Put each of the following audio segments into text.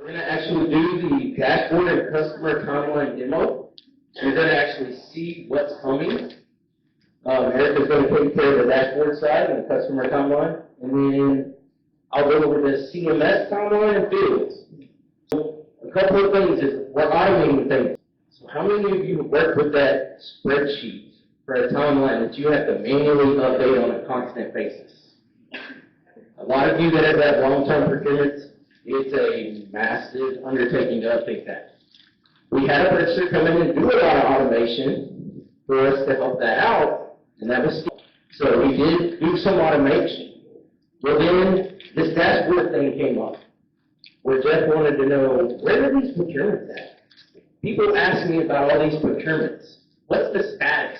We're going to actually do the dashboard and customer timeline demo. You're going to actually see what's coming. Erica's going to take care of the dashboard side and the customer timeline. And then I'll go over the CMS timeline and fields. So a couple of things is we're automating things. So how many of you have worked with that spreadsheet for a timeline that you have to manually update on a constant basis? A lot of you that have that long-term procurements, it's a massive undertaking to update that. We had a purchaser come in and do a lot of automation for us to help that out, and that was so we did do some automation. Well, then this dashboard thing came up, where Jeff wanted to know, where are these procurements at? People ask me about all these procurements. What's the status?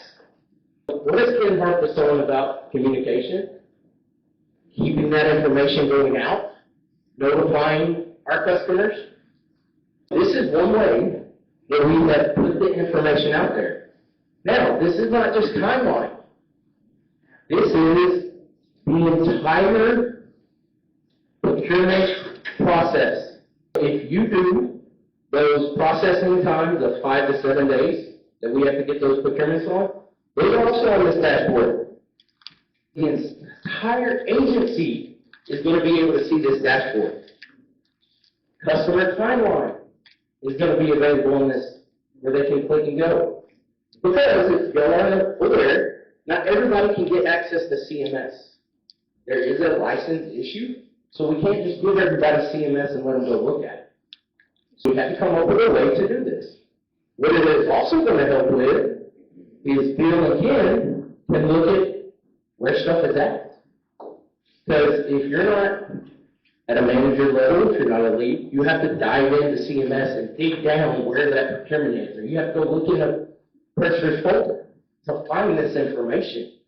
What is Ken Hart was talking about communication? Keeping that information going out, notifying our customers. This is one way that we have put the information out there. Now, this is not just timeline. This is the entire procurement process. If you do those processing times of 5 to 7 days that we have to get those procurements on, they're also on this dashboard. The entire agency is going to be able to see this dashboard. Customer timeline is going to be available on this, where they can click and go. Because if you go on over there, not everybody can get access to CMS. There is a license issue, so we can't just give everybody CMS and let them go look at it. So we have to come up with a way to do this. What it is also going to help with is Bill and Ken can look at where stuff is at. Because if you're not at a manager level, if you're not a lead, you have to dive into CMS and dig down where that procurement is. Or you have to go look in a purchaser's folder to find this information.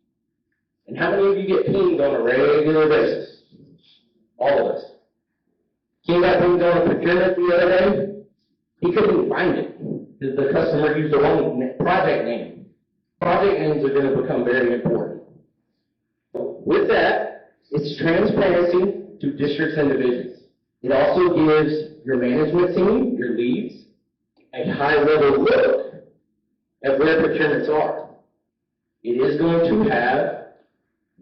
And how many of you get pinged on a regular basis? All of us. Ken got pinged on a procurement the other day. He couldn't find it because the customer used the wrong project name. Project names are going to become very important. With that, it's transparency to districts and divisions. It also gives your management team, your leads, a high-level look at where procurements are. It is going to have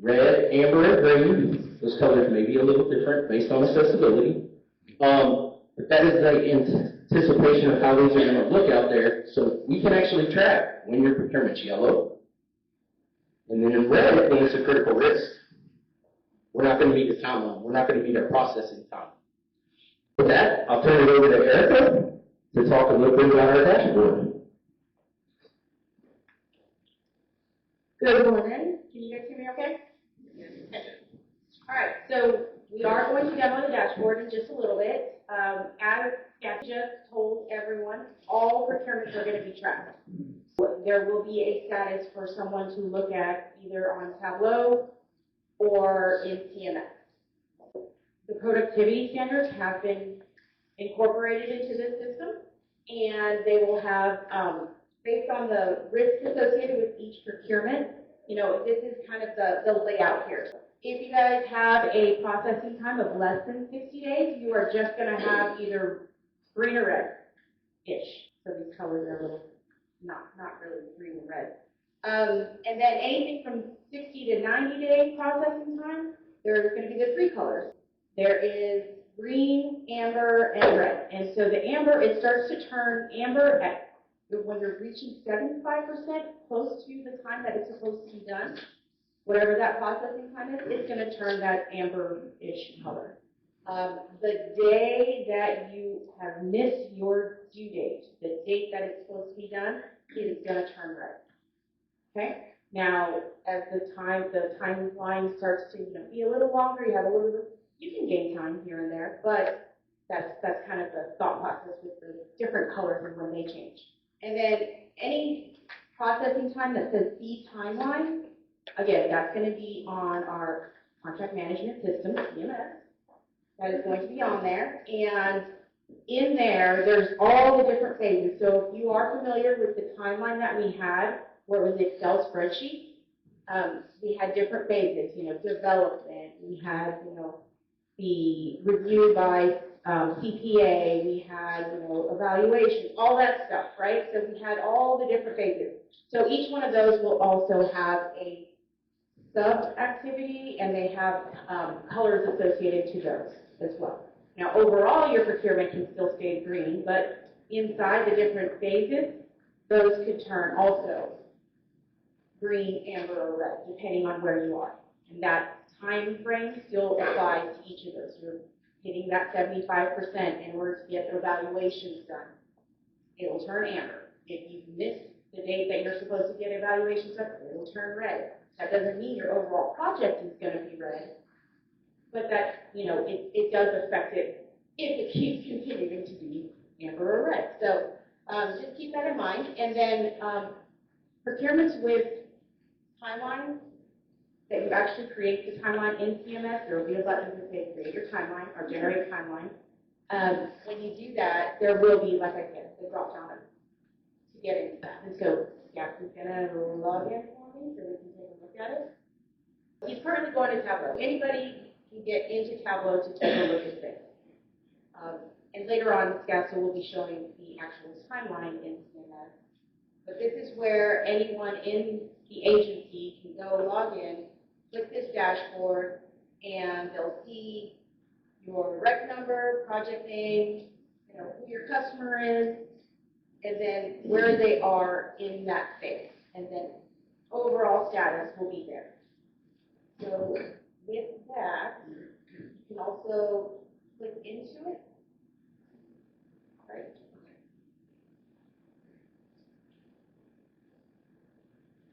red, amber, and green. Those colors may be a little different based on accessibility. But that is the anticipation of how these are going to look out there, so we can actually track when your procurement's yellow. And then in red, when it's a critical risk. We're not going to meet the timeline. We're not going to meet our processing time. With that, I'll turn it over to Erica to talk a little bit about our dashboard. Good morning. Can you guys hear me okay? Yes. All right, so we are going to demo the dashboard in just a little bit. As Kathy just told everyone, all procurements are going to be tracked. There will be a status for someone to look at either on Tableau or in CMS. The productivity standards have been incorporated into this system, and they will have, based on the risk associated with each procurement, this is kind of the layout here. If you guys have a processing time of less than 60 days, you are just going to have either green or red-ish. So these colors are a little not really green and red. And then anything from 60 to 90 day processing time, there's going to be the 3 colors. There is green, amber, and red. And so the amber, it starts to turn amber at when you're reaching 75% close to the time that it's supposed to be done. Whatever that processing time is, it's going to turn that amber-ish color. The day that you have missed your due date, the date that it's supposed to be done, it is going to turn red. Okay. Now, as the timeline starts to be a little longer, you can gain time here and there, but that's kind of the thought process with the different colors and when they change. And then any processing time that says see timeline, again, that's going to be on our contract management system, CMS. That is going to be on there, and in there, there's all the different phases. So if you are familiar with the timeline that we had, where it was Excel spreadsheet, we had different phases, development, we had, the review by CPA, we had, evaluation, all that stuff, right? So we had all the different phases. So each one of those will also have a sub-activity, and they have colors associated to those as well. Now, overall, your procurement can still stay green, but inside the different phases, those could turn also green, amber, or red, depending on where you are. And that time frame still applies to each of those. You're hitting that 75% in order to get the evaluations done. It'll turn amber. If you miss the date that you're supposed to get evaluations done, it'll turn red. That doesn't mean your overall project is going to be red, but that, it does affect it if it keeps continuing to be amber or red. So just keep that in mind. And then procurements with timelines, that you actually create the timeline in CMS. There will be a button that says create your timeline or generate timeline. When you do that, there will be, like I said, the drop down to get into that. And so Jack is going to log in for me so we can take a look at it. He's currently going to Tableau. Anybody can get into Tableau to take a look at this. And later on, Scasta will be showing the actual timeline in CMS. But this is where anyone in the agency can go log in, click this dashboard, and they'll see your rec number, project name, who your customer is, and then where they are in that phase. And then overall status will be there. So with that, you can also click into it. Right.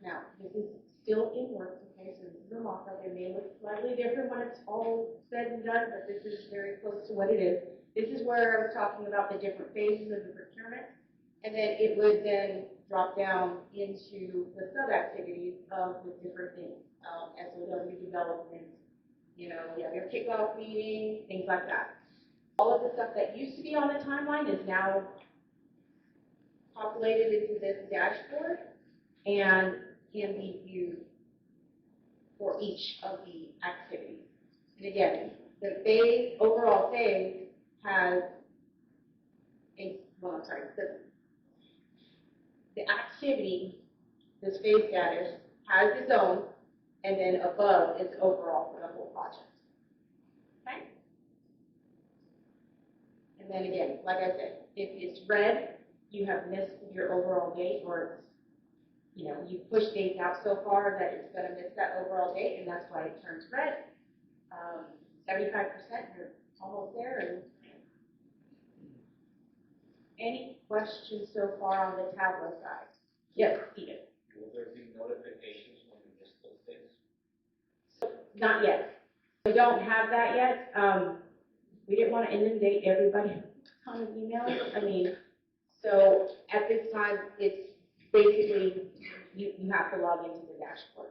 Now, this is still in works, okay, so this is a mock-up. It may look slightly different when it's all said and done, but this is very close to what it is. This is where I was talking about the different phases of the procurement, and then it would then drop down into the sub-activities of the different things, SOW development, you have your kickoff meeting, things like that. All of the stuff that used to be on the timeline is now populated into this dashboard and can be viewed for each of the activities. And again, the overall phase has the activity, this phase status, has its own, and then above is overall for the whole project. Okay? And then again, like I said, if it's red, you have missed your overall date, or you've pushed dates out so far that it's going to miss that overall date, and that's why it turns red. 75%, you're almost there. And any questions so far on the Tableau side? Yes, Stephen. Will there be notifications when you miss those days? Not yet. We don't have that yet. We didn't want to inundate everybody with a ton of emails. So at this time, it's basically you have to log into the dashboard.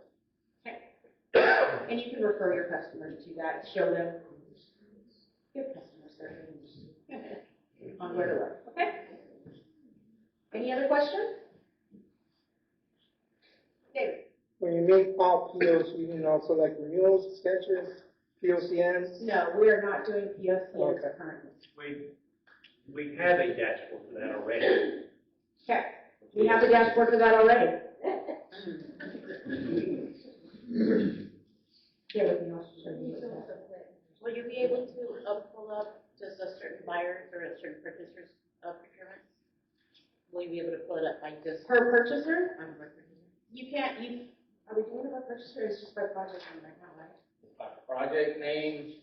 Okay. And you can refer your customers to that, show them good customer service on where to look. Okay? Any other questions? David. When you make all POs, you mean also like renewals, extensions, POCNs? No, we are not doing POCNs Okay. currently. We have a dashboard for that already. Okay. We have a dashboard for that already. Yeah, we can also show you that. Will you be able to pull up just a certain buyers or a certain purchasers of procurements? Will you be able to pull it up by just Per purchaser? per purchaser? You can't, are we doing it by purchaser, or is it just by project name right now, right? By project name,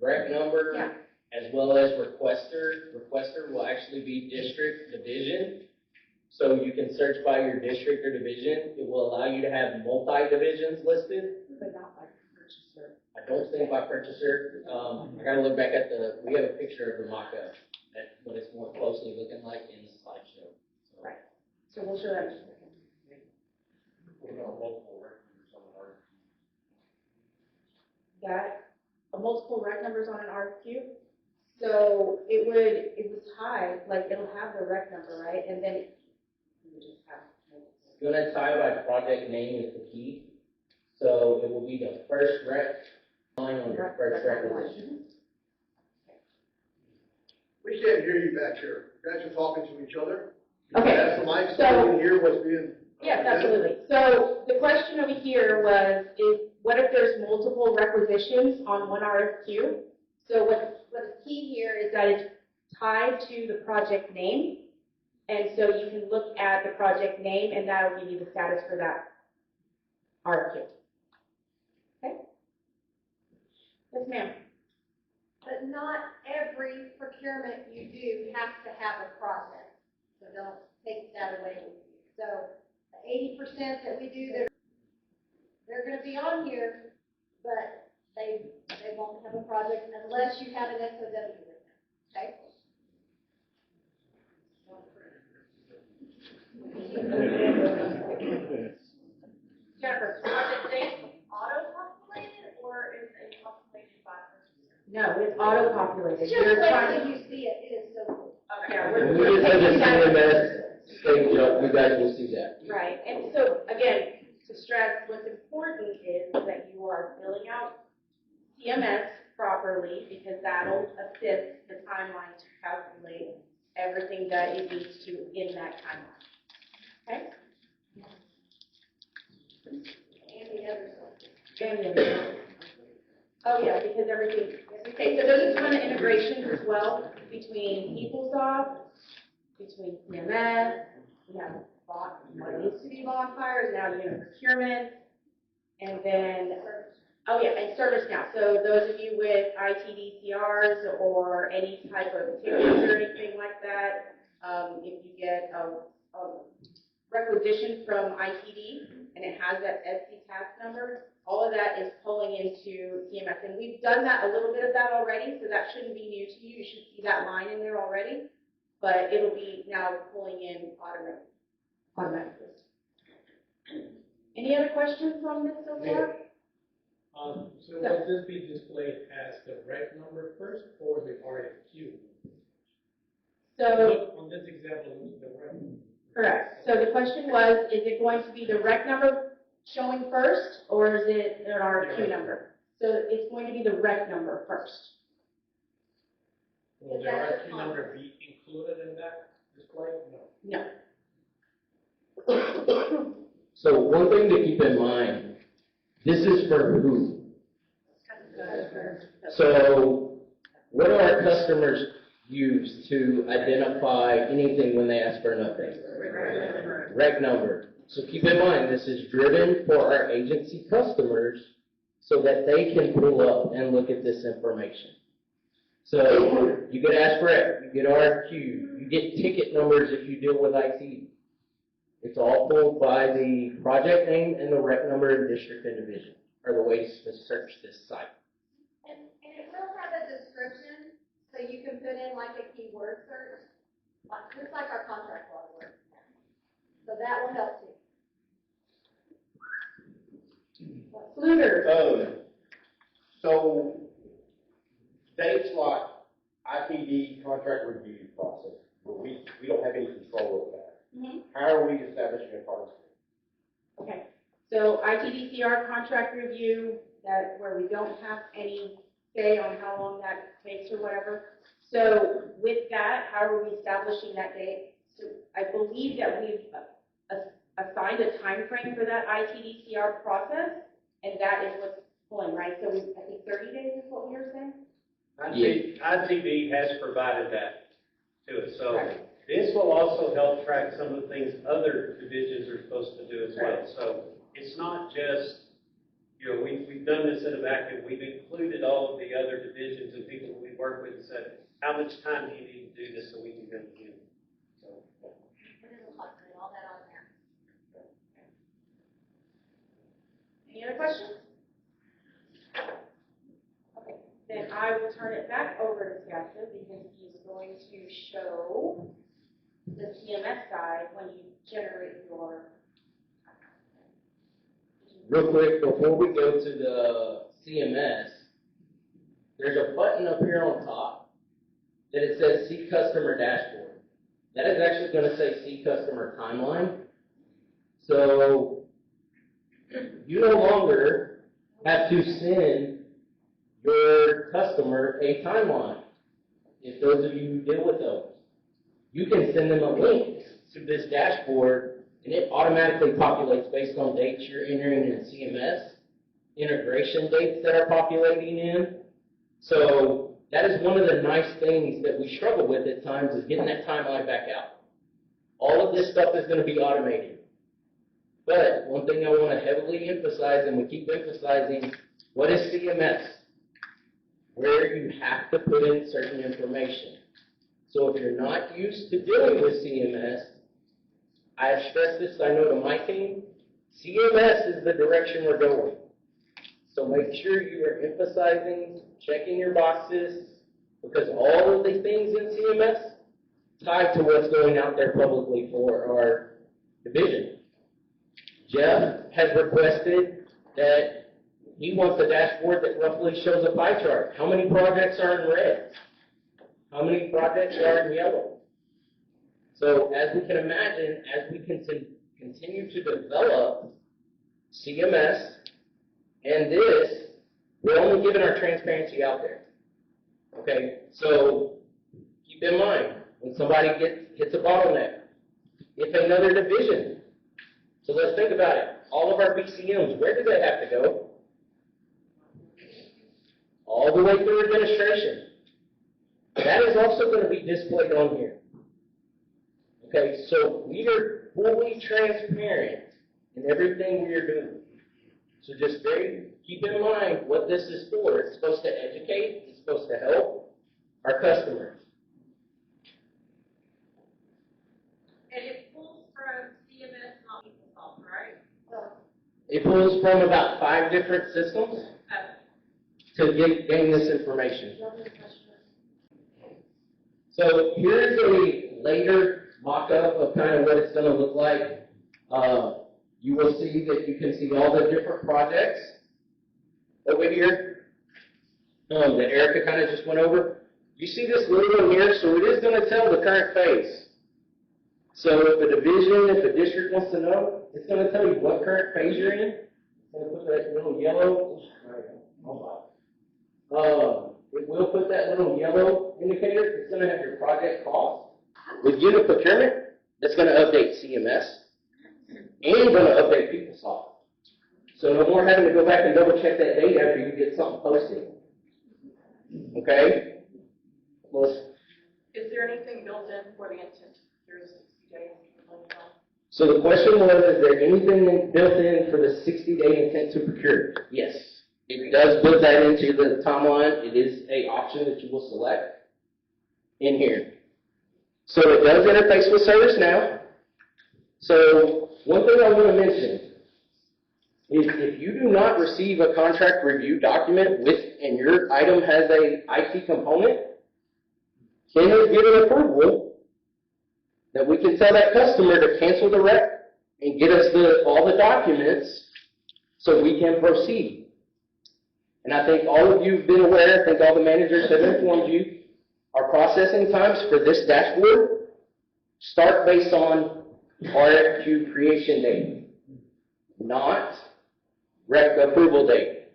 rec number, Yeah. as well as requester. Requester will actually be district, division. So you can search by your district or division. It will allow you to have multi-divisions listed. But not by purchaser. I don't think by purchaser. I gotta look back at we have a picture of the mock-up at what it's more closely looking like in the slideshow. So, Right. So we'll show that in a second. What about multiple rec numbers on an RFP? That, multiple rec numbers on an RFQ. So it was high, like it'll have the rec number, right? And then it would just have multiple. gonna tie by project name is the key. So it will be the first rec line on your first requisition. We can't hear you back here. You guys are talking to each other. Okay, That's the mic, so- so we can hear what's being. Yes, absolutely. So the question over here was, what if there's multiple requisitions on one RFQ? So what is key here is that it's tied to the project name. And so you can look at the project name and that'll give you the status for that RFQ. Okay? Yes, ma'am. But not every procurement you do has to have a process, so don't take that away with you. So the 80% that we do, they're gonna be on here, but they won't have a project unless you have an SOW with them, okay? Jennifer. Are the dates auto-populated, or is it populated by person? No, it's auto-populated. Just You're wait trying till you see it, it is so cool. Okay. Yeah, When we're we just have the taking that. CMS stage up, you guys will see that. Right, and so, again, to stress, what's important is that you are filling out CMS properly, because that'll assist the timeline to calculate everything that it needs to in that timeline. Okay? And the other side. And the other one. Oh, yeah, because everything, okay, so there's a ton of integrations as well between PeopleSoft, between CMS, we have what used to be bonfires, now you have procurement, and then, oh yeah, and ServiceNow. So those of you with ITDCRs or any type of tickets or anything like that, if you get a requisition from ITD and it has that SC task number, all of that is pulling into CMS. And we've done that, a little bit of that already, so that shouldn't be new to you. You should see that line in there already, but it'll be now pulling in automatically. Any other questions on this so far? So will this be displayed as the rec number first or the RFQ? So, Look, on this example, look at the rec. correct. So the question was, is it going to be the rec number showing first, or is it an RFQ number? So it's going to be the rec number first. Will the RFQ number be included in that display? No. No. So one thing to keep in mind, this is for who? So what do our customers use to identify anything when they ask for an update? Rec number. So keep in mind, this is driven for our agency customers so that they can pull up and look at this information. So you get ask rec, you get RFQ, you get ticket numbers if you deal with IT. It's all pulled by the project name and the rec number and district and division are the ways to search this site. And it will have a description, so you can put in like a keyword search, just like our contract law works. So that will help too. Fluter. So, dates like ITD contract review process, where we don't have any control over that. Mm-hmm. How are we establishing a contract? Okay. So ITDCR contract review, that where we don't have any say on how long that takes or whatever. So with that, how are we establishing that date? So I believe that we've assigned a time frame for that ITDCR process, and that is what's pulling, right? So I think 30 days is what we were saying? ITD has provided that to us, so Right. this will also help track some of the things other divisions are supposed to do as well. Right. So it's not just, we've done this in a vacuum. We've included all of the other divisions and people that we work with and said, how much time do you need to do this so we can go to you? So, It is a lot, and all that on there. Any other questions? Okay, then I will turn it back over to Scassa because he's going to show the CMS side when you generate your. Real quick, before we go to the CMS, there's a button up here on top that it says See Customer Dashboard. That is actually going to say See Customer Timeline. So you no longer have to send your customer a timeline. if those of you who deal with those, you can send them a link to this dashboard, and it automatically populates based on dates you're entering in CMS, integration dates that are populating in. So that is one of the nice things that we struggle with at times, is getting that timeline back out. All of this stuff is going to be automated. But one thing I want to heavily emphasize, and we keep emphasizing, what is CMS? Where you have to put in certain information. So if you're not used to dealing with CMS, I have stressed this, I know, to my team, CMS is the direction we're going. So make sure you are emphasizing, checking your boxes, because all of the things in CMS tie to what's going out there publicly for our division. Jeff has requested that he wants a dashboard that roughly shows a pie chart. How many projects are in red? How many projects are in yellow? So as we can imagine, as we continue to develop CMS and this, we're only giving our transparency out there. Okay, so keep in mind, when somebody hits a bottleneck, if another division, so let's think about it, all of our BCMs, where do they have to go? All the way through administration. That is also going to be displayed on here. Okay, so we are fully transparent in everything we are doing. So just keep in mind what this is for. It's supposed to educate, it's supposed to help our customers. And it pulls from CMS, not PeopleSoft, right? It pulls from about 5 different systems to gain this information. So here's a later mock-up of kind of what it's going to look like. You will see that you can see all the different projects over here that Erica kind of just went over. You see this little one here, so it is going to tell the current phase. So if a division, if a district wants to know, it's going to tell you what current phase you're in. It's going to put that little yellow. It will put that little yellow indicator. It's going to have your project cost. With unit procurement, it's going to update CMS and going to update PeopleSoft. So no more having to go back and double check that date after you get something posted. Okay? Is there anything built in for the intent through 60 days? So the question was, is there anything built in for the 60-day intent to procure? Yes. It does build that into the timeline. It is an option that you will select in here. So it does interface with ServiceNow. So one thing I want to mention is if you do not receive a contract review document and your item has a IT component, can you get an approval that we can tell that customer to cancel the rec and get us all the documents so we can proceed? And I think all of you have been aware, I think all the managers have informed you, our processing times for this dashboard start based on RFQ creation date, not rec approval date.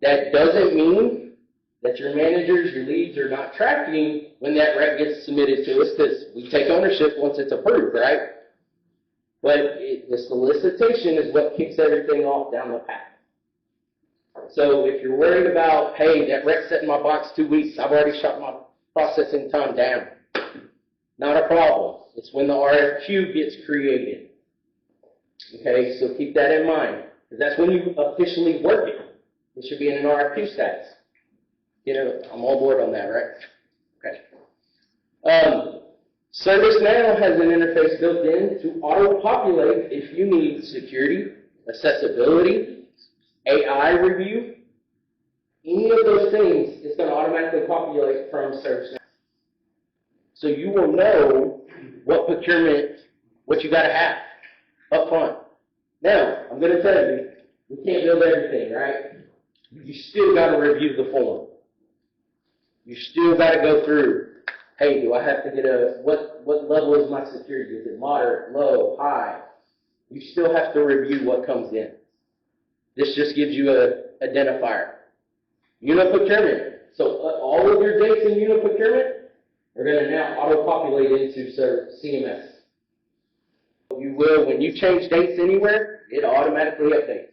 That doesn't mean that your managers, your leads are not tracking when that rec gets submitted to us, because we take ownership once it's approved, right? But the solicitation is what kicks everything off down the path. So if you're worried about, hey, that rec's set in my box 2 weeks, I've already shot my processing time down. Not a problem. It's when the RFQ gets created. Okay, so keep that in mind, because that's when you officially work it. It should be in an RFQ status. I'm on board on that, right? Okay. ServiceNow has an interface built in to auto-populate if you need security, accessibility, AI review, any of those things, it's going to automatically populate from ServiceNow. So you will know what procurement, what you got to have up front. Now, I'm going to tell you, we can't build everything, right? You still got to review the form. You still got to go through, hey, do I have to get what level is my security? Is it moderate, low, high? You still have to review what comes in. This just gives you an identifier. Unit procurement, So all of your dates in unit procurement are going to now auto-populate into CMS. You will, when you change dates anywhere, it automatically updates.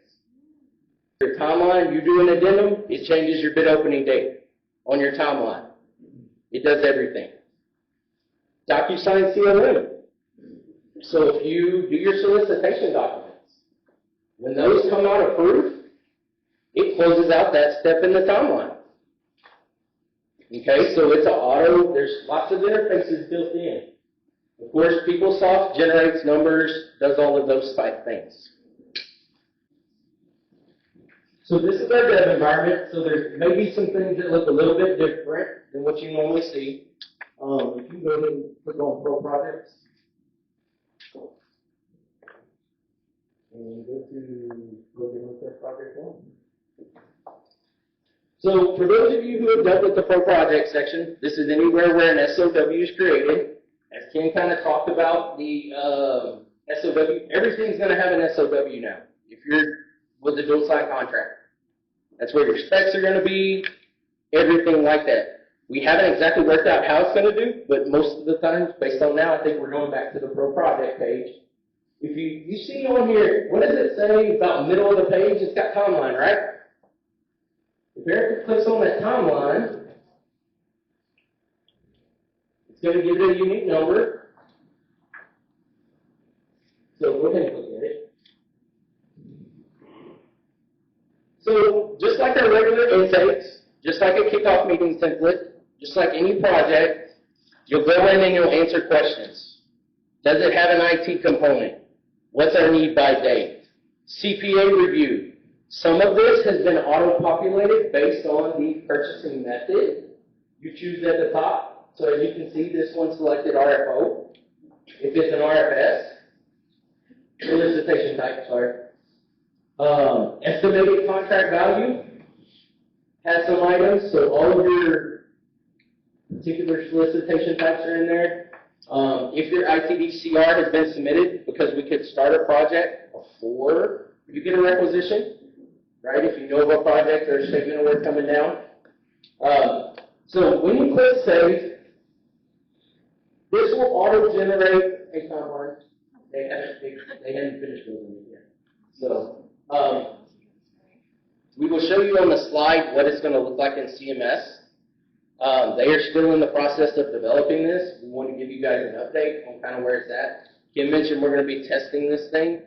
Your timeline, you do an addendum, it changes your bid opening date on your timeline. It does everything. DocuSign CLM. So if you do your solicitation documents, when those come out approved, it closes out that step in the timeline. Okay, so it's an auto, there's lots of interfaces built in. Of course, PeopleSoft generates numbers, does all of those type things. So this is our dev environment, so there may be some things that look a little bit different than what you normally see. If you go ahead and click on Pro Projects, and go to Project 1. So for those of you who have dealt with the Pro Project section, this is anywhere where an SOW is created. As Ken kind of talked about, the SOW, everything's going to have an SOW now, if you're with a dual sign contract. That's where your specs are going to be, everything like that. We haven't exactly worked out how it's going to do, but most of the time, based on now, I think we're going back to the Pro Project page. If you see on here, what does it say about middle of the page? It's got timeline, right? If Erica clicks on that timeline, it's going to give it a unique number. So go ahead and look at it. So just like our regular intakes, just like a kickoff meeting template, just like any project, you'll go in and you'll answer questions. Does it have an IT component? What's our need by date? CPA review. Some of this has been auto-populated based on the purchasing method you choose at the top. So as you can see, this one selected RFO. If it's an RFS, solicitation type, sorry. Estimated contract value has some items, so all of your particular solicitation types are in there. If your ITD CR has been submitted, because we could start a project before you get a requisition, right? If you know of a project or a statement of work coming down. So when you click save, this will auto-generate a timeline. They haven't finished building it yet. So we will show you on the slide what it's going to look like in CMS. They are still in the process of developing this. We want to give you guys an update on kind of where it's at. Kim mentioned we're going to be testing this thing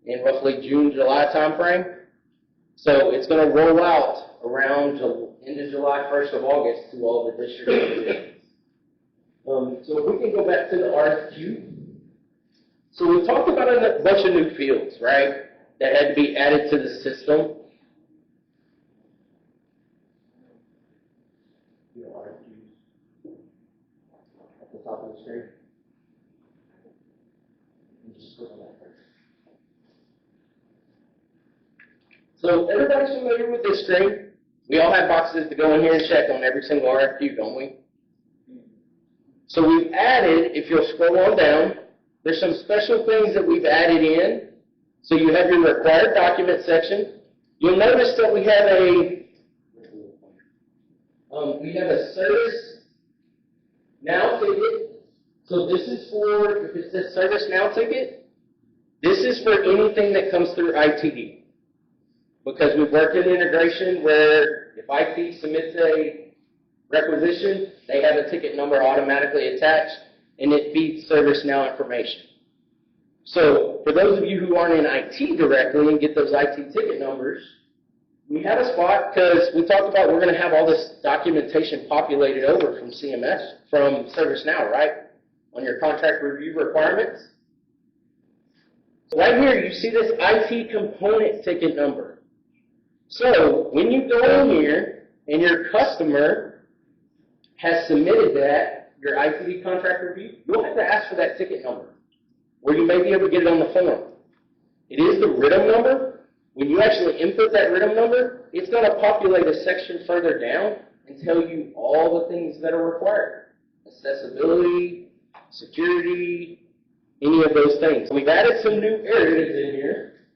in roughly June, July timeframe. So it's going to roll out around end of July, 1st of August to all the districts. So if we can go back to the RFQ. So we talked about a bunch of new fields, right, that had to be added to the system. At the top of the screen. And just click on that first. So everybody's familiar with this screen. We all have boxes to go in here and check on every single RFQ, don't we? So we've added, if you'll scroll on down, there's some special things that we've added in. So you have your required document section. You'll notice that we have a service now ticket. So this is for, if it says service now ticket, this is for anything that comes through ITD. Because we've worked in integration where if IT submits a requisition, they have a ticket number automatically attached, and it feeds ServiceNow information. So for those of you who aren't in IT directly and get those IT ticket numbers, we have a spot because we talked about we're going to have all this documentation populated over from CMS, from ServiceNow, right, on your contract review requirements. Right here, you see this IT component ticket number. So when you go in here and your customer has submitted that, your ITD contract review, you'll have to ask for that ticket number, or you may be able to get it on the form. It is the RITM number. When you actually input that RITM number, it's going to populate a section further down and tell you all the things that are required. Accessibility, security, any of those things. We've added some new areas in here.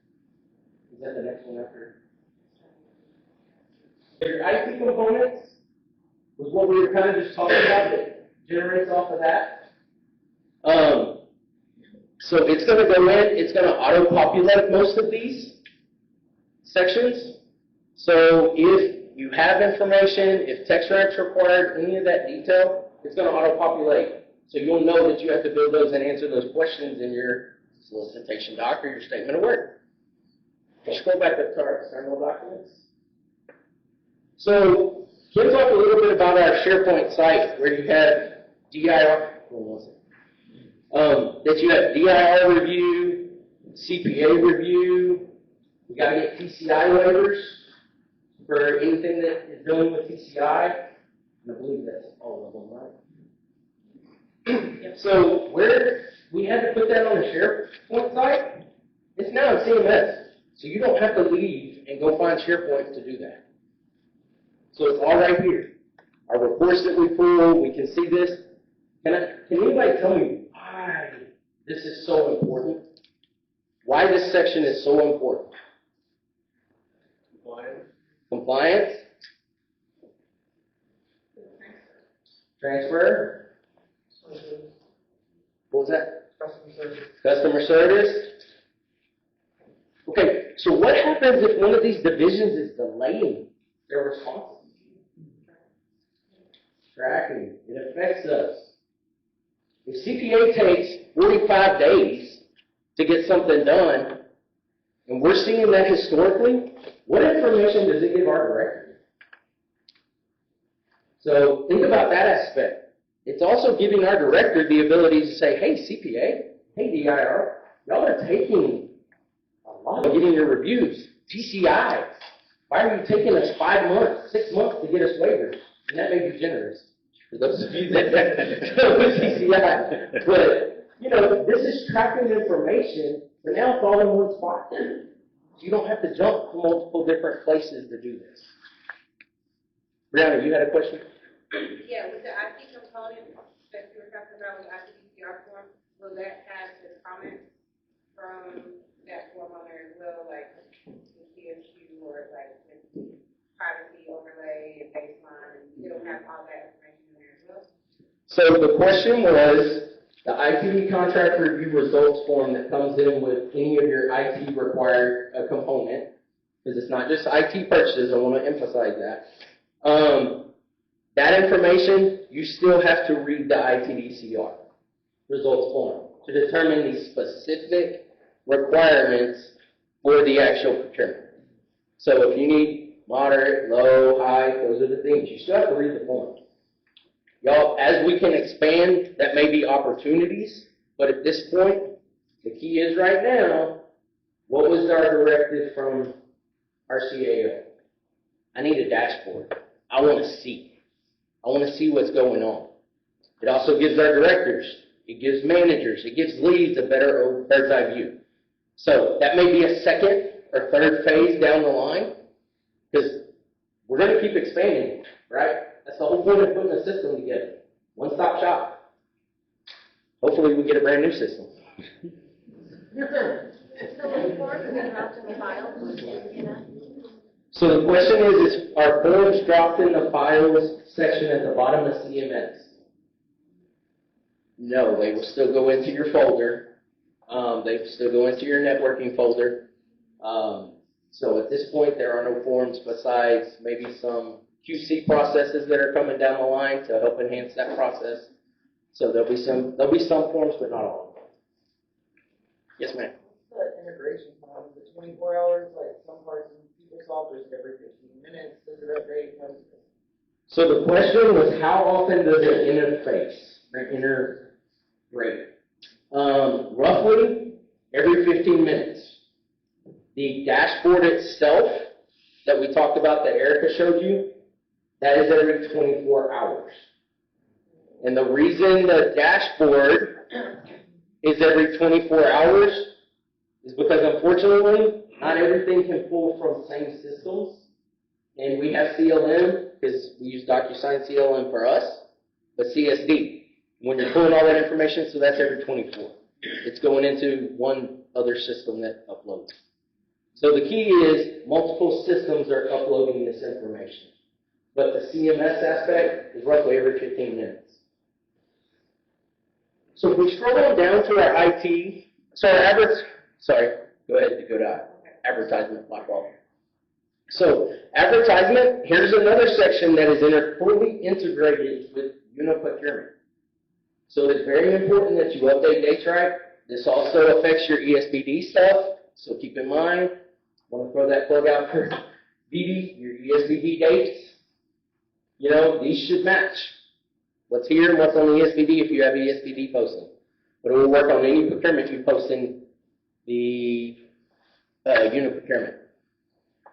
Is that the next one after? Your IT components, was what we were kind of just talking about that generates off of that. So it's going to go in, it's going to auto-populate most of these sections. So if you have information, if text rank's required, any of that detail, it's going to auto-populate. So you'll know that you have to build those and answer those questions in your solicitation doc or your statement of work. Scroll back up to our external documents. So Kim talked a little bit about our SharePoint site where you have DIR. That you have DIR review, CPA review. You got to get TCI waivers for anything that is dealing with TCI. And I believe that's all of them, right? So where we had to put that on the SharePoint site, it's now in CMS. So you don't have to leave and go find SharePoint to do that. So it's all right here. Our reports that we pull, we can see this. Can anybody tell me why this is so important? Why this section is so important? Compliance. Transfer. What was that? Customer service. Customer service. Okay, so what happens if one of these divisions is delaying their responses? Tracking. It affects us. If CPA takes 45 days to get something done, and we're seeing that historically, what information does it give our director? So think about that aspect. It's also giving our director the ability to say, hey, CPA, hey, DIR, y'all are taking a lot of getting your reviews. TCI, why are you taking us 5 months, 6 months to get us waivers? And that may be generous for those of you that deal with TCI. But, you know, this is tracking information, but now it's all in one spot. You don't have to jump to multiple different places to do this. Brianna, you had a question? Yeah, with the IT component that you were talking about with the ITDCR form, will that have the comments from that form on there as well, like the CSU or like the privacy overlay and baseline, and it'll have all that information in there as well? So the question was, the ITD contract review results form that comes in with any of your IT required component, because it's not just IT purchases, I want to emphasize that. That information, you still have to read the ITDCR results form to determine the specific requirements for the actual procurement. So if you need moderate, low, high, those are the things. You still have to read the form. Y'all, as we can expand, that may be opportunities, but at this point, the key is right now, what was our directive from our CAO? I need a dashboard. I want to see. I want to see what's going on. It also gives our directors, it gives managers, it gives leads a better bird's eye view. So that may be a second or third phase down the line, because we're going to keep expanding, right? That's the whole point of putting a system together. One-stop shop. Hopefully we get a brand new system. So the question is are forms dropped in the files section at the bottom of CMS? No, they will still go into your folder. They will still go into your networking folder. So at this point, there are no forms besides maybe some QC processes that are coming down the line to help enhance that process. So there'll be some forms, but not all of them. Yes, ma'am. The integration time, is it 24 hours, like some parts of PeopleSoft, or is it every 15 minutes, does it update? So the question was, how often does it interface or integrate? Roughly every 15 minutes. The dashboard itself that we talked about that Erica showed you, that is every 24 hours. And the reason the dashboard is every 24 hours is because unfortunately, not everything can pull from same systems. And we have CLM, because we use DocuSign CLM for us, but CSD. When you're pulling all that information, so that's every 24. It's going into one other system that uploads. So the key is multiple systems are uploading this information. but the CMS aspect is roughly every 15 minutes. So if we scroll on down to our IT, go ahead to go to advertisement, my fault. So advertisement, here's another section that is fully integrated with procurement. So it's very important that you update dates right. This also affects your ESBD stuff, so keep in mind. I want to throw that plug out for BD, your ESBD dates. You know, these should match what's here and what's on the ESBD if you have ESBD posting. But it will work on any procurement you post in the unit procurement.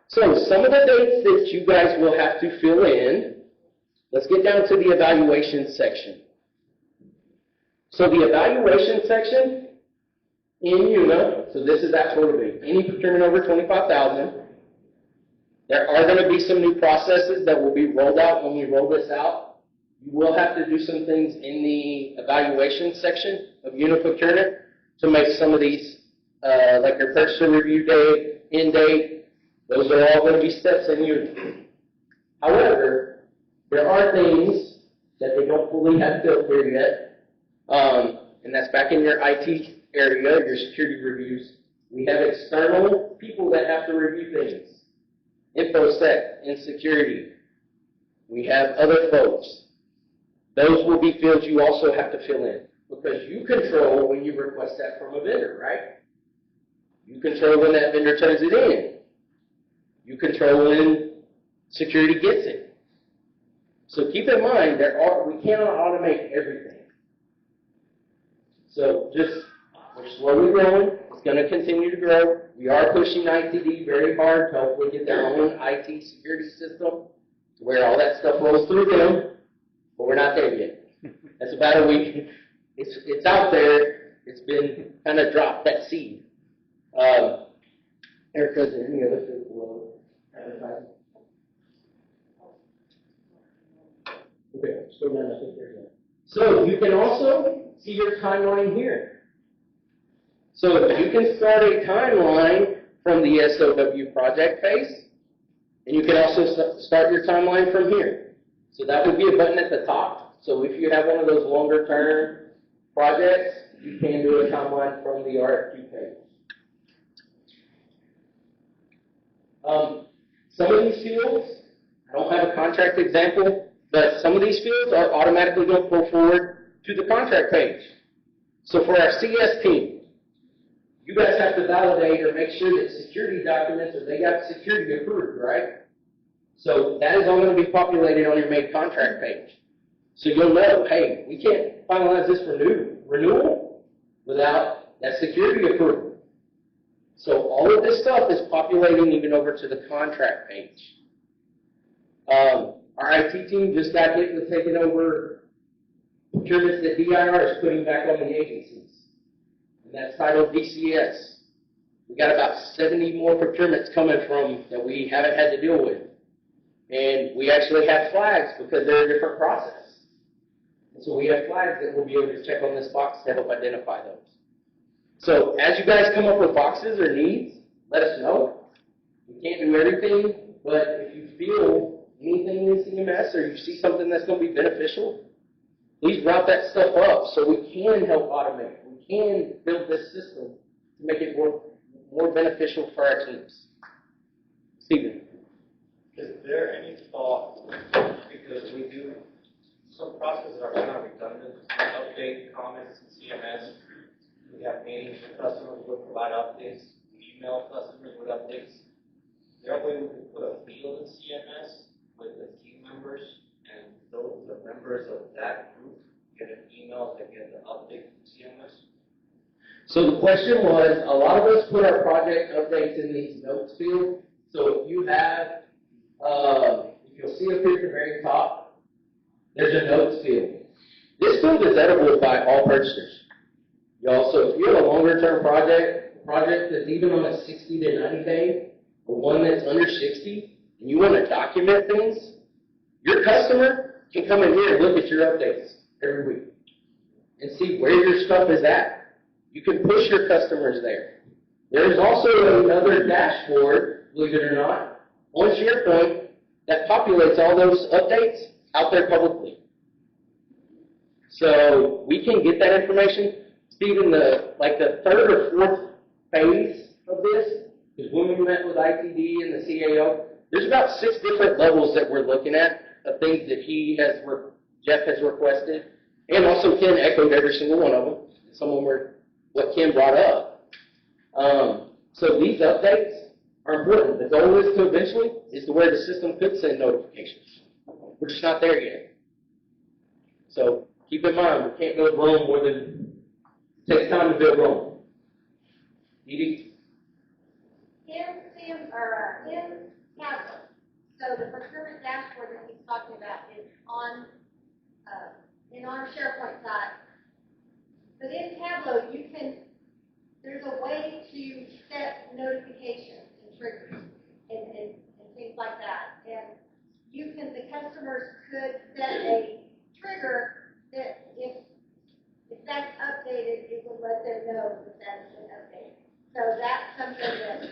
So some of the dates that you guys will have to fill in, let's get down to the evaluation section. So the evaluation section in UNA, so this is at Florida Bay, any procurement over $25,000, there are going to be some new processes that will be rolled out when we roll this out. You will have to do some things in the evaluation section of unit procurement to make some of these, like your purchase review date, end date, those are all going to be steps in unit. However, there are things that they don't fully have built there yet. And that's back in your IT area, your security reviews. We have external people that have to review things. InfoSec, insecurity. We have other folks. Those will be fields you also have to fill in because you control when you request that from a vendor, right? You control when that vendor turns it in. You control when security gets it. So keep in mind, we cannot automate everything. So we're slowly growing. It's going to continue to grow. We are pushing ITD very hard to hopefully get their own IT security system to where all that stuff rolls through them, but we're not there yet. That's about a week. It's out there. It's been kind of dropped, that seed. Erica, is there any other thing below advertising? Okay, so then I think there's one. So you can also see your timeline here. So you can start a timeline from the SOW project phase, and you can also start your timeline from here. So that would be a button at the top. So if you have one of those longer term projects, you can do a timeline from the RFQ page. Some of these fields, I don't have a contract example, but some of these fields are automatically going to pull forward to the contract page. So for our CS team, you guys have to validate or make sure that security documents, or they got security approved, right? So that is all going to be populated on your main contract page. So you'll know, hey, we can't finalize this renewal without that security approval. So all of this stuff is populating even over to the contract page. Our IT team just got hit with taking over procurements that DIR is putting back on the agencies. And that's titled DCS. We got about 70 more procurements coming from that we haven't had to deal with. And we actually have flags because they're a different process. And so we have flags that we'll be able to check on this box to help identify those. So as you guys come up with boxes or needs, let us know. We can't do everything, but if you feel anything in CMS or you see something that's going to be beneficial, please route that stuff up so we can help automate. We can build this system to make it more beneficial for our teams. Stephen. Is there any thought, because we do, some processes are kind of redundant, we update comments in CMS, we have meetings with customers, we provide updates, we email customers with updates. Is there a way we can put a field in CMS with the team members, and those, the members of that group get an email to get the update from CMS? So the question was, a lot of us put our project updates in these notes field. So if you have, if you'll see up here at the very top, there's a notes field. This field is editable by all purchasers. So if you have a longer term project that's even on a 60 to 90 day, or one that's under 60, and you want to document things, your customer can come in here and look at your updates every week and see where your stuff is at. You can push your customers there. There's also another dashboard, believe it or not, on SharePoint that populates all those updates out there publicly. So we can get that information. Stephen, the third or fourth phase of this is when we met with ITD and the CAO. There's about 6 different levels that we're looking at of things that Jeff has requested, and also Ken echoed every single one of them. Some of them were what Ken brought up. So these updates are important. The goal is to eventually is to where the system could send notifications. We're just not there yet. So keep in mind, we can't build Rome more than it takes time to build Rome. Edie? In Tableau, so the procurement dashboard that he's talking about is on our SharePoint side. But in Tableau, there's a way to set notifications and triggers and things like that. And the customers could set a trigger that if that's updated, it would let them know that that's been updated. So that's something that.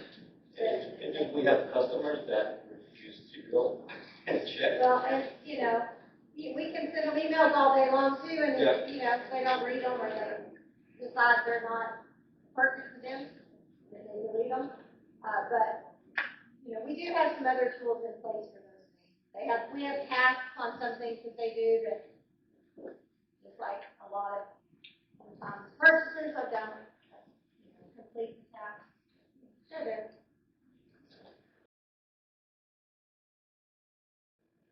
And if we have customers that refuse to go and check. Well, and, we can send them emails all day long too, and if they don't read them or they decide they're not perfect for them, then they delete them. But, we do have some other tools in place for those things. We have tasks on some things that they do that, just like a lot of sometimes purchases have done, complete the task. Sure do.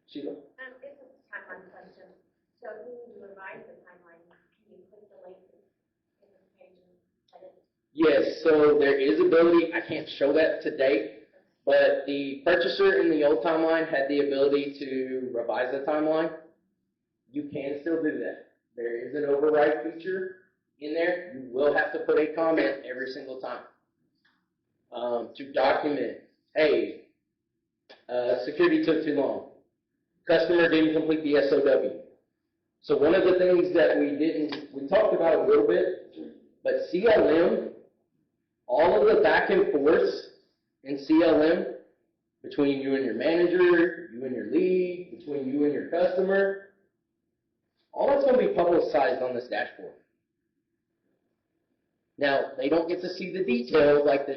Sheila? This is a timeline question. So you need to revise the timeline. Can you click the link in this page and edit? Yes, so there is ability, I can't show that today, but the purchaser in the old timeline had the ability to revise the timeline. You can still do that. There is an override feature in there. You will have to put a comment every single time to document, hey, security took too long. Customer didn't complete the SOW. So one of the things that we talked about a little bit, but CLM, all of the back and forth in CLM between you and your manager, you and your lead, between you and your customer, all that's going to be publicized on this dashboard. Now, they don't get to see the details like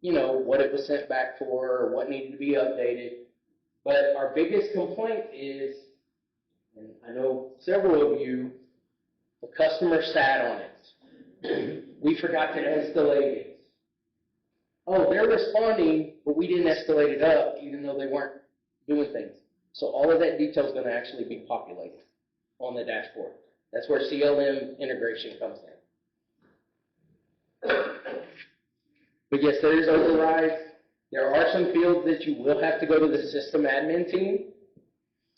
what it was sent back for or what needed to be updated. But our biggest complaint is, and I know several of you, the customer sat on it. We forgot to escalate it. Oh, they're responding, but we didn't escalate it up, even though they weren't doing things. So all of that detail is going to actually be populated on the dashboard. That's where CLM integration comes in. But yes, there is overrides. There are some fields that you will have to go to the system admin team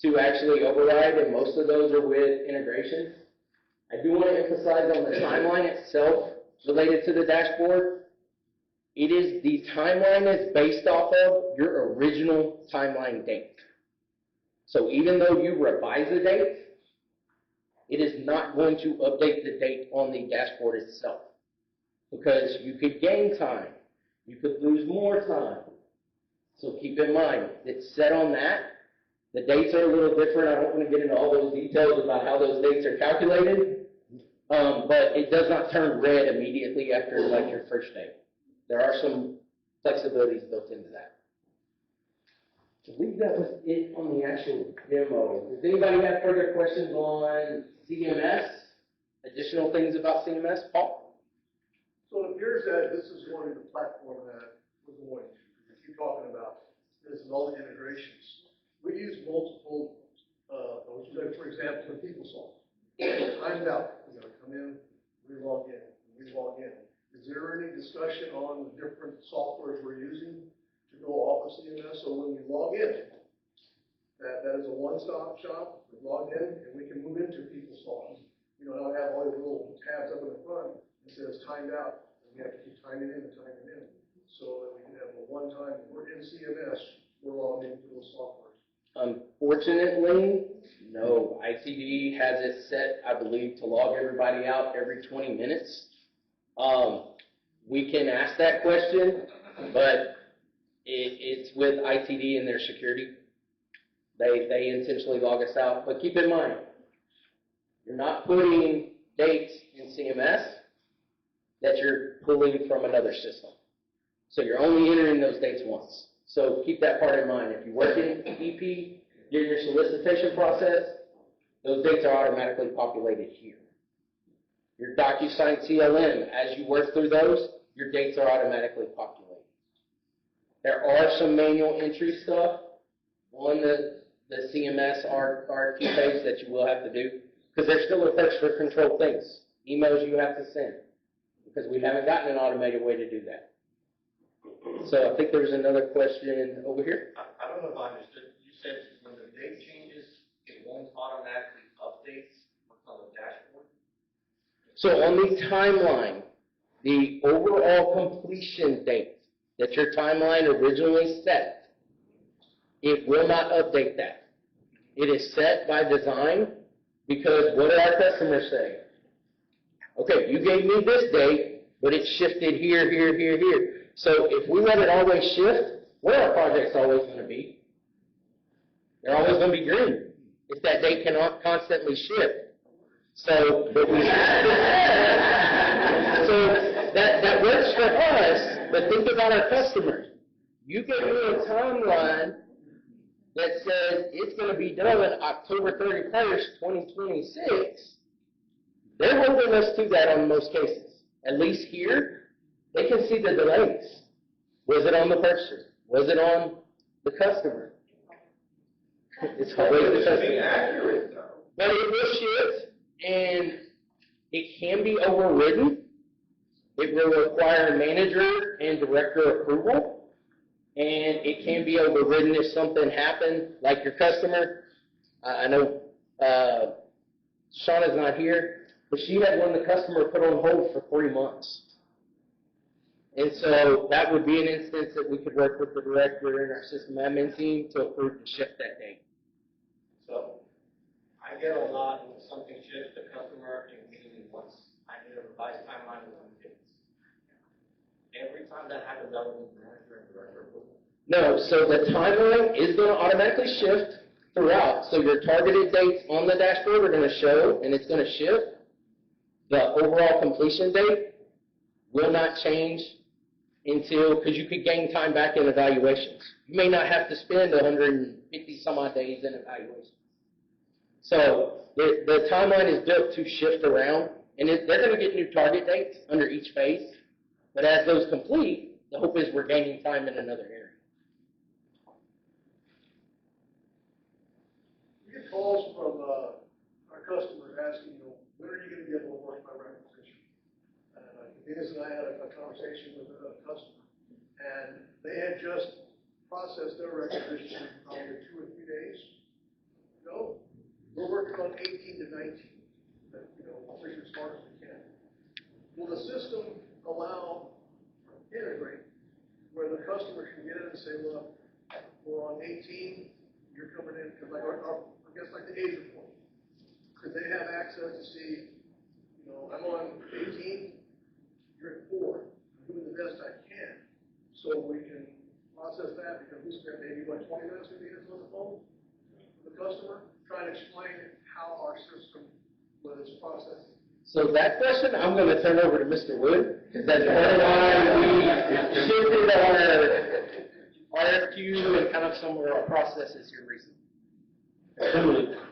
to actually override, and most of those are with integrations. I do want to emphasize on the timeline itself related to the dashboard. The timeline is based off of your original timeline date. So even though you revise a date, it is not going to update the date on the dashboard itself. Because you could gain time. You could lose more time. So keep in mind, it's set on that. The dates are a little different. I don't want to get into all those details about how those dates are calculated. But it does not turn red immediately after your first date. There are some flexibilities built into that. I believe that was it on the actual demo. Does anybody have further questions on CMS? Additional things about CMS? Paul? So it appears that this is going to be the platform that we're going to. We keep talking about this and all the integrations. We use multiple, for example, the PeopleSoft. Timed out. We're going to come in, re-log in. Is there any discussion on the different softwares we're using to go off of CMS? So when we log in, that is a one-stop shop. We log in and we can move into PeopleSoft. Not have all these little tabs up in the front. It says timed out. We have to keep timing in and timing in so that we can have a one-time, we're in CMS, we're logged into those softwares. Unfortunately, no. ITD has it set, I believe, to log everybody out every 20 minutes. We can ask that question, but it's with ITD and their security. They intentionally log us out, but keep in mind, you're not putting dates in CMS that you're pulling from another system. So you're only entering those dates once. So keep that part in mind. If you work in EP during your solicitation process, those dates are automatically populated here. Your DocuSign CLM, as you work through those, your dates are automatically populated. There are some manual entry stuff on the CMS RFQ page that you will have to do, because there's still effects for controlled things, emails you have to send, because we haven't gotten an automated way to do that. So I think there was another question over here. I don't know if I understood. You said when the date changes, it won't automatically update what's on the dashboard? So on the timeline, the overall completion date that your timeline originally set, it will not update that. It is set by design, because what do our customers say? Okay, you gave me this date, but it shifted here, here, here, here. So if we let it always shift, where are projects always going to be? They're always going to be green if that date cannot constantly shift. So, but we, so that works for us, but think about our customers. You give me a timeline that says it's going to be done on October 31st, 2026. They're holding us to that on most cases. At least here, they can see the delays. Was it on the purchaser? Was it on the customer? It's always the customer. Accurate though. But it will shift, and it can be overridden. It will require manager and director approval, and it can be overridden if something happened, like your customer. I know Shauna's not here, but she had one the customer put on hold for 3 months. And so that would be an instance that we could work with the director and our system admin team to approve to shift that date. So I get a lot when something shifts, the customer immediately wants, I need a revised timeline with some dates. Every time that happens, I will need manager and director approval. No, so the timeline is going to automatically shift throughout. So your targeted dates on the dashboard are going to show, and it's going to shift. The overall completion date will not change until, because you could gain time back in evaluations. You may not have to spend 150 some odd days in evaluations. So the timeline is built to shift around, and they're going to get new target dates under each phase. But as those complete, the hope is we're gaining time in another area. We get calls from our customers asking, when are you going to be able to work my requisition? And Dennis and I had a conversation with a customer, and they had just processed their requisition probably 2 or 3 days ago. We're working on 18 to 19, push as hard as we can. Will the system allow integrate where the customer can get in and say, look, we're on 18, you're coming in, because like I guess like the age report. Could they have access to see, I'm on 18, you're at 4, I'm doing the best I can. So we can process that, because we spent maybe 20 minutes with the on the phone with the customer, trying to explain how our system, whether it's processing. So that question, I'm going to turn over to Mr. Wood, because that's part of why we shifted our RFQ and kind of some of our processes here recently.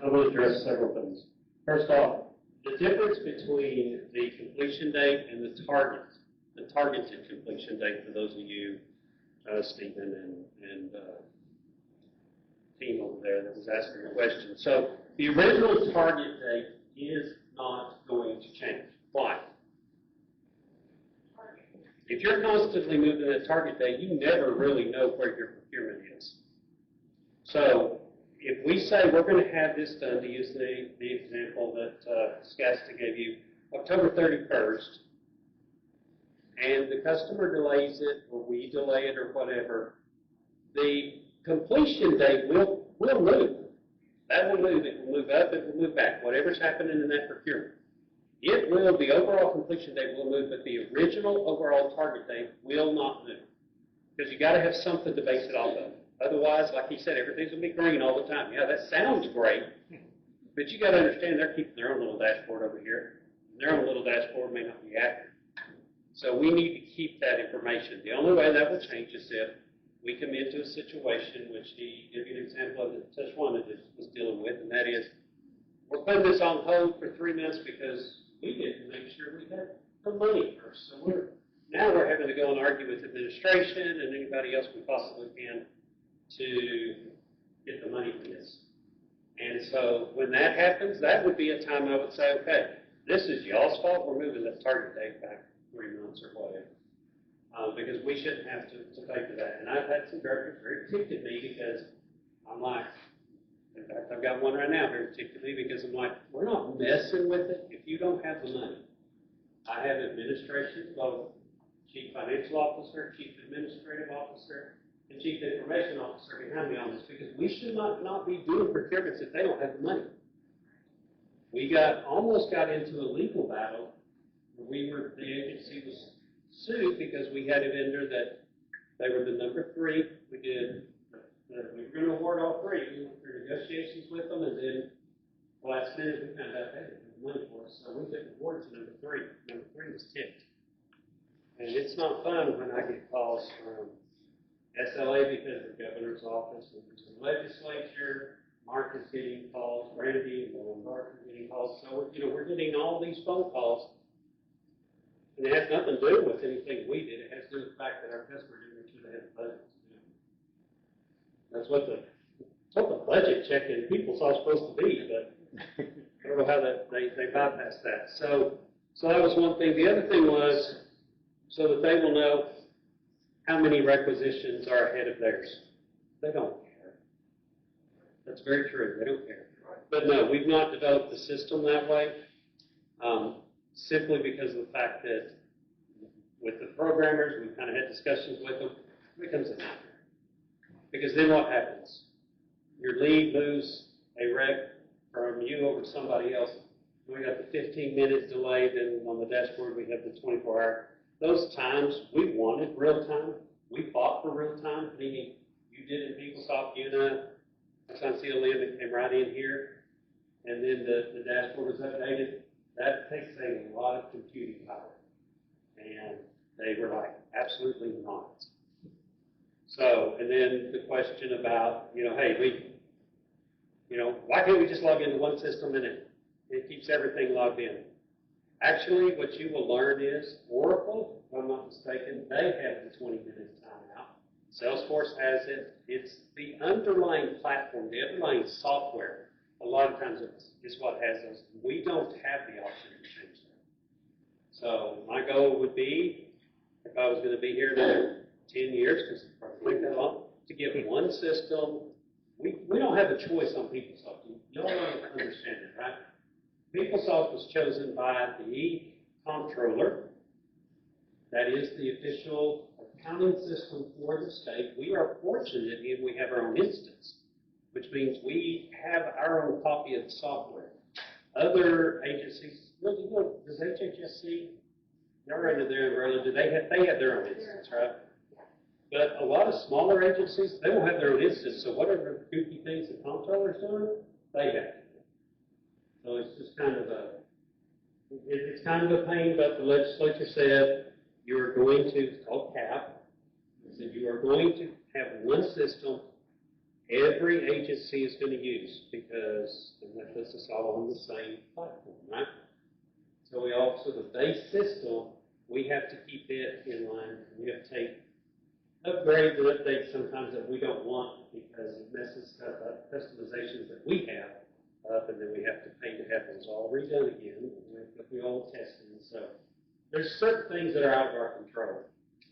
I'm going to address several things. First off, the difference between the completion date and the targeted completion date, for those of you, Stephen and team over there that was asking the question. So the original target date is not going to change. Why? If you're constantly moving a target date, you never really know where your procurement is. So if we say we're going to have this done, to use the example that Skasta gave you, October 31st, and the customer delays it, or we delay it, or whatever, the completion date will move. That will move. It will move up. It will move back. Whatever's happening in that procurement. It will, the overall completion date will move, but the original overall target date will not move. Because you got to have something to base it off of. Otherwise, like he said, everything's gonna be green all the time. Yeah, that sounds great, but you gotta understand they're keeping their own little dashboard over here. Their own little dashboard may not be accurate. So we need to keep that information. The only way that will change is if we come into a situation, which he gave you an example of that Tashwana was dealing with, and that is, we're putting this on hold for 3 months because we didn't make sure we had the money first. So now we're having to go and argue with administration and anybody else we possibly can to get the money for this. And so when that happens, that would be a time I would say, okay, this is y'all's fault. We're moving the target date back 3 months or whatever. Because we shouldn't have to pay for that. And I've had some directors very ticked at me because I'm like, in fact, I've got one right now very ticked at me because I'm like, we're not messing with it if you don't have the money. I have administration, both chief financial officer, chief administrative officer, and chief information officer behind me on this because we should not be doing procurements if they don't have the money. We almost got into a legal battle where the agency was sued because we had a vendor that they were the number 3. We were going to award all 3. We went through negotiations with them, and then last minute we found out they didn't have money for us, so we didn't award to number 3. Number 3 was ticked. And it's not fun when I get calls from SLA because of the governor's office, and the legislature, Mark is getting calls, Randy and Mark are getting calls. So, we're getting all these phone calls. And it has nothing to do with anything we did. It has to do with the fact that our customer didn't make sure they had the budget to do it. That's what the budget check-in people's all supposed to be, but I don't know how they bypass that. So that was one thing. The other thing was so that they will know how many requisitions are ahead of theirs. They don't care. That's very true. They don't care. But no, we've not developed the system that way. Simply because of the fact that with the programmers, we've kind of had discussions with them, it becomes a nightmare. Because then what happens? Your lead moves a rec from you over to somebody else. We got the 15-minute delay, then on the dashboard we have the 24-hour. Those times we wanted real time. We fought for real time, meaning you did it in PeopleSoft, you and I signed CLM, it came right in here, and then the dashboard was updated. That takes a lot of computing power. And they were like, absolutely not. So, and then the question about, hey, why can't we just log into one system and it keeps everything logged in? Actually, what you will learn is Oracle, if I'm not mistaken, they have the 20-minute timeout. Salesforce has it. It's the underlying platform, the underlying software. A lot of times it's what has those. We don't have the option to change that. So my goal would be, if I was going to be here another 10 years, because it probably take that long, to give one system. We don't have a choice on PeopleSoft. You all understand that, right? PeopleSoft was chosen by the comptroller. That is the official accounting system for the state. We are fortunate in we have our own instance, which means we have our own copy of the software. Other agencies, does HHSC, they're under their umbrella, they have their own instance, right? But a lot of smaller agencies, they don't have their own instance, so whatever goofy things the comptroller's doing, they have to do. So it's just kind of it's kind of a pain, but the legislature said you're going to, it's called CAP, it said you are going to have one system every agency is going to use because that puts us all on the same platform, right? So the base system, we have to keep it in line. We have to take upgrades and updates sometimes that we don't want because it messes stuff up, customizations that we have up, and then we have to pay to have those all redone again. We have to do all the testing. So there's certain things that are out of our control,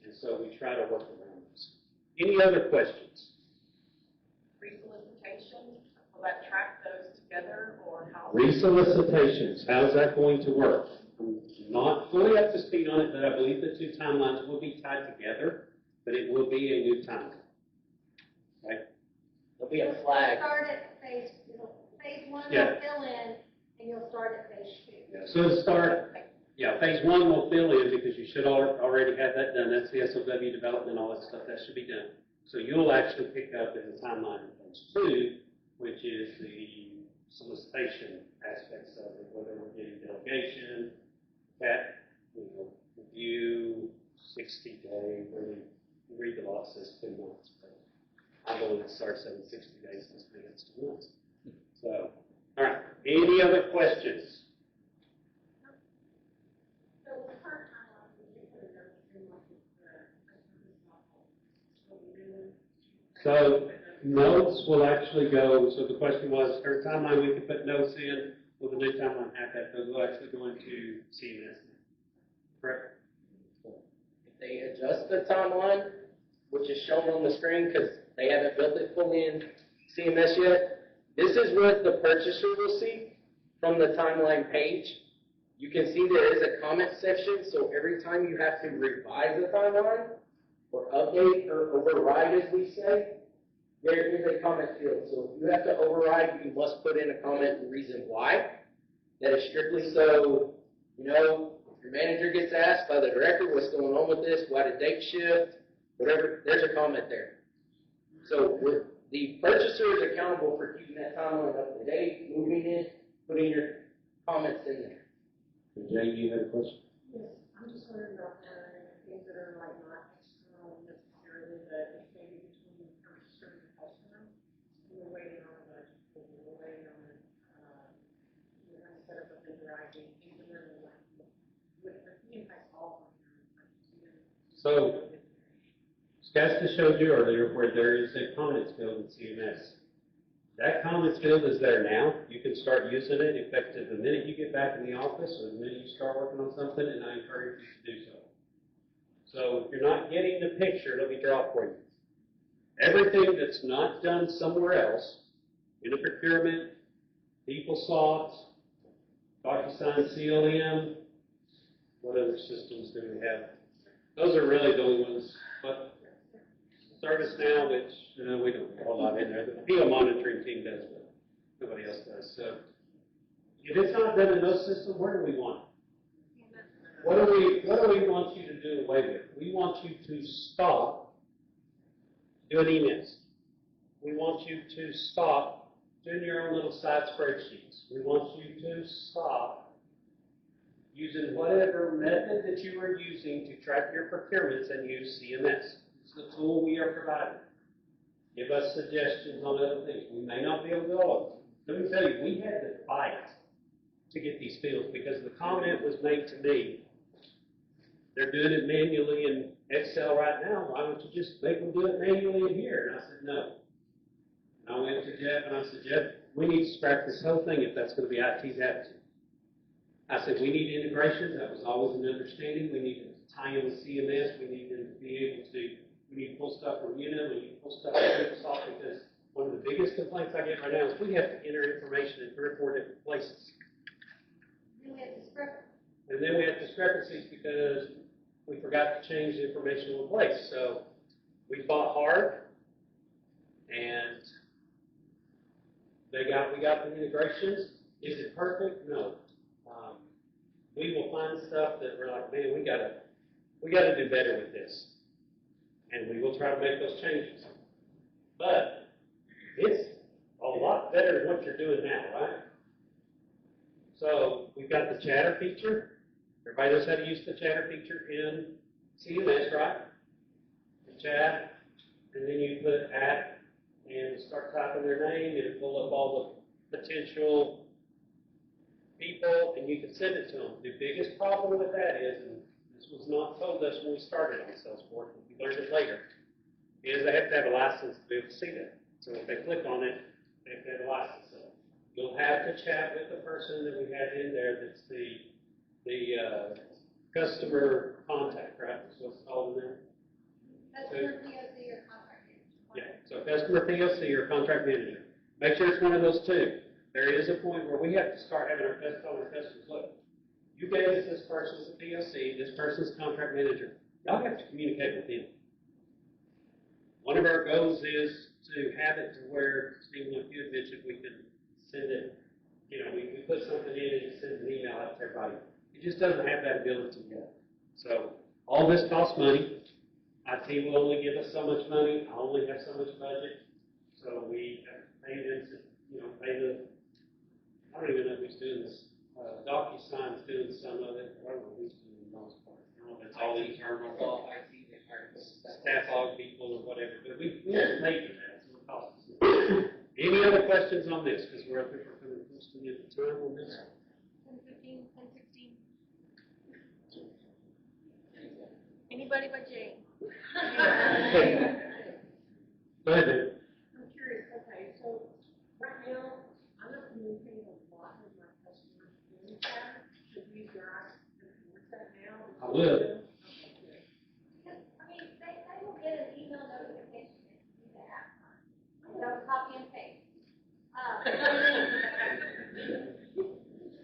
and so we try to work around those. Any other questions? Resolicitation, will that track those together or how? Resolicitations, how's that going to work? I'm not fully up to speed on it, but I believe the 2 timelines will be tied together, but it will be a new timeline. Okay? There'll be a flag. Start at phase 1 Yeah. will fill in, and you'll start at phase 2. Yeah. So to start, phase 1 will fill in because you should already have that done. That's the SOW development, all that stuff, that should be done. So you'll actually pick up in the timeline of page 2, which is the solicitation aspects of it, whether we're getting delegation, that, review, 60-day, really, read the law, it says 2 months, but I believe it starts at 60 days, and it's 2 months. So, all right, any other questions? So the current timeline, we can put a note in like the So notes will actually go, so the question was, current timeline, we can put notes in, will the new timeline have that? Those will actually go into CMS. Correct? If they adjust the timeline, which is shown on the screen because they haven't built it fully in CMS yet, this is what the purchaser will see from the timeline page. You can see there is a comment section, so every time you have to revise the timeline, or update, or override as we say, there is a comment field. So if you have to override, you must put in a comment and reason why. That is strictly so, if your manager gets asked by the director, what's going on with this, why did date shift, whatever, there's a comment there. So the purchaser is accountable for keeping that timeline up to date, moving it, putting your comments in there. Jay, you had a question? Yes, I'm just wondering about things that are like not external necessarily, but it's maybe between the purchaser and the customer. And we're waiting on a budget, we're waiting on we're going to set up a vendor ID, things that are like, with the impacts all of them. So, Skasta showed you earlier where there is a comments field in CMS. That comments field is there now. You can start using it effective the minute you get back in the office or the minute you start working on something, and I encourage you to do so. So if you're not getting the picture, let me draw it for you. Everything that's not done somewhere else, in a procurement, PeopleSoft, DocuSign CLM, what other systems do we have? Those are really the only ones. But ServiceNow, which we don't have a lot in there. The PO monitoring team does, but nobody else does. So if it's not done in those systems, where do we want it? What do we want you to do away with? We want you to stop doing emails. We want you to stop doing your own little side spreadsheets. We want you to stop using whatever method that you are using to track your procurements and use CMS. It's the tool we are providing. Give us suggestions on other things. We may not be able to do all of them. Let me tell you, we had to fight to get these fields because the comment was made to me, they're doing it manually in Excel right now. Why don't you just make them do it manually in here? And I said, no. And I went to Jeff and I said, Jeff, we need to scrap this whole thing if that's going to be IT's attitude. I said, we need integration. That was always an understanding. We need to tie in with CMS. We need them to be able to, we need to pull stuff from Unum. We need to pull stuff from Microsoft because one of the biggest complaints I get right now is we have to enter information in 3 or 4 different places. Then we have discrepancies. And then we have discrepancies because we forgot to change the information in place. So we fought hard, and we got the integrations. Is it perfect? No. We will find stuff that we're like, man, we gotta do better with this, and we will try to make those changes. But it's a lot better than what you're doing now, right? So we've got the chatter feature. Everybody knows how to use the chatter feature in CMS, right? The chat, and then you put at and start typing their name and pull up all the potential people, and you can send it to them. The biggest problem with that is, and this was not told us when we started on Salesforce, but we learned it later, is they have to have a license to be able to see that. So if they click on it, they have to have a license. So you'll have to chat with the person that we have in there that's the customer contact, right? That's what's called in there. Customer POC or contract manager. Yeah, so customer POC or contract manager. Make sure it's one of those two. There is a point where we have to start having our customers look. You gave us this person's a POC, this person's contract manager. Y'all have to communicate with them. One of our goals is to have it to where, Stephen, like you had mentioned, we can send it, we put something in and it sends an email out to everybody. It just doesn't have that ability yet. So all this costs money. IT will only give us so much money, I only have so much budget, so we have to pay them to, pay the, I don't even know who's doing this, DocuSign's doing some of it, I don't know who's doing the most part. I don't know if it's all internal, staff log people or whatever, but we have to pay for that, so it costs us. Any other questions on this, because we're up here for coming close to the end of time on this? 10:15, 10:16. Anybody but Jane? Go ahead, Ben. I'm curious, okay, so right now, I'm not communicating a lot with my customers in that. Should we guys enforce that now? I would. I mean, they will get an email notification if you do that. Don't copy and paste.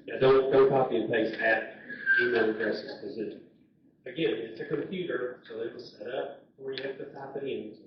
Yeah, don't copy and paste at email addresses, because again, it's a computer, so it was set up where you have to type it in. So